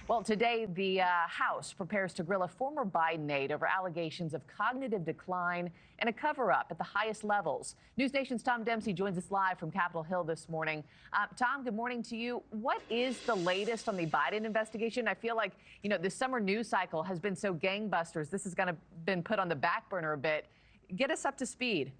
Well, today, the House prepares to grill a former Biden aide over allegations of cognitive decline and a cover-up at the highest levels. News Nation's Tom Dempsey joins us live from Capitol Hill this morning. Tom, good morning to you. What is the latest on the Biden investigation? I feel like, this summer news cycle has been so gangbusters. This has been put on the back burner a bit. Get us up to speed.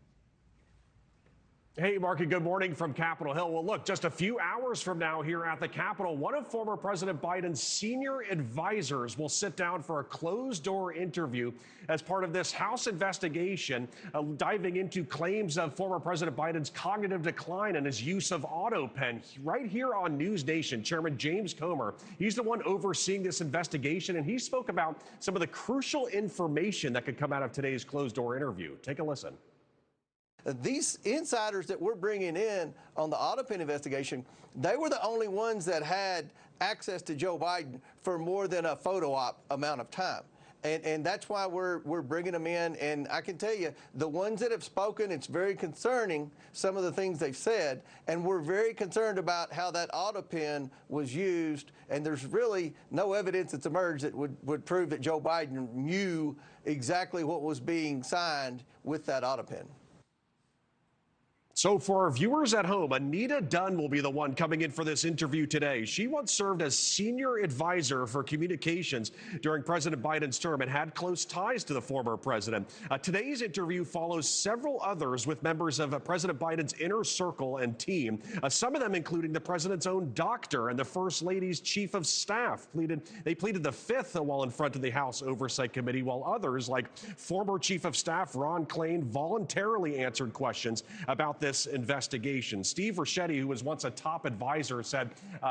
Hey, Marky, good morning from Capitol Hill. Well, look, just a few hours from now here at the Capitol, one of former President Biden's senior advisors will sit down for a closed-door interview as part of this House investigation, diving into claims of former President Biden's cognitive decline and his use of Autopen. Right here on News Nation, Chairman James Comer, he's the one overseeing this investigation, and he spoke about some of the crucial information that could come out of today's closed-door interview. Take a listen. These insiders that we're bringing in on the Autopen investigation, they were the only ones that had access to Joe Biden for more than a photo op amount of time. And that's why we're bringing them in. And I can tell you, the ones that have spoken, it's very concerning, some of the things they've said. And we're very concerned about how that Autopen was used. And there's really no evidence that's emerged that would prove that Joe Biden knew exactly what was being signed with that Autopen. So for our viewers at home, Anita Dunn will be the one coming in for this interview today. She once served as senior advisor for communications during President Biden's term and had close ties to the former president. Today's interview follows several others with members of President Biden's inner circle and team, some of them including the president's own doctor and the First Lady's chief of staff. They pleaded the fifth while in front of the House Oversight Committee, while others, like former chief of staff Ron Klain, voluntarily answered questions about this investigation. Steve Ricchetti, who was once a top advisor, said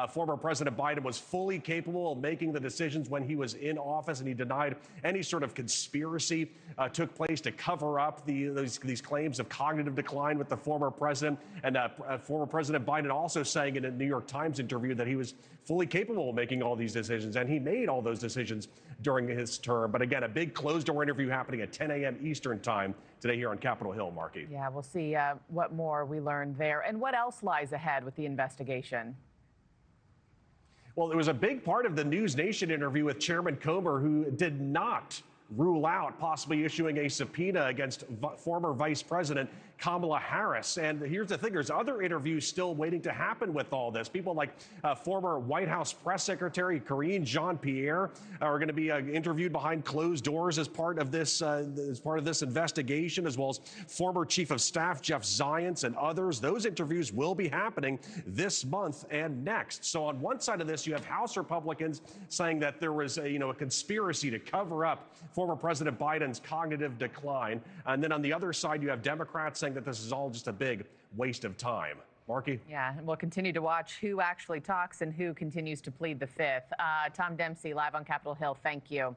former President Biden was fully capable of making the decisions when he was in office, and he denied any sort of conspiracy took place to cover up these claims of cognitive decline with the former president. And former President Biden also saying in a New York Times interview that he was fully capable of making all these decisions, and he made all those decisions during his term. But again, a big closed-door interview happening at 10 a.m. Eastern time today here on Capitol Hill, Marky. Yeah, we'll see what more we learn there. And what else lies ahead with the investigation? Well, it was a big part of the News Nation interview with Chairman Comer, who did not rule out possibly issuing a subpoena against former Vice President Kamala Harris. And here's the thing, there's other interviews still waiting to happen with all this. People like former White House Press Secretary Karine Jean-Pierre are going to be interviewed behind closed doors as part of this investigation, as well as former Chief of Staff Jeff Zients and others. Those interviews will be happening this month and next. So on one side of this, you have House Republicans saying that there was a conspiracy to cover up former President Biden's cognitive decline. And then on the other side, you have Democrats saying that this is all just a big waste of time. Marky? Yeah, and we'll continue to watch who actually talks and who continues to plead the fifth. Tom Dempsey, live on Capitol Hill. Thank you.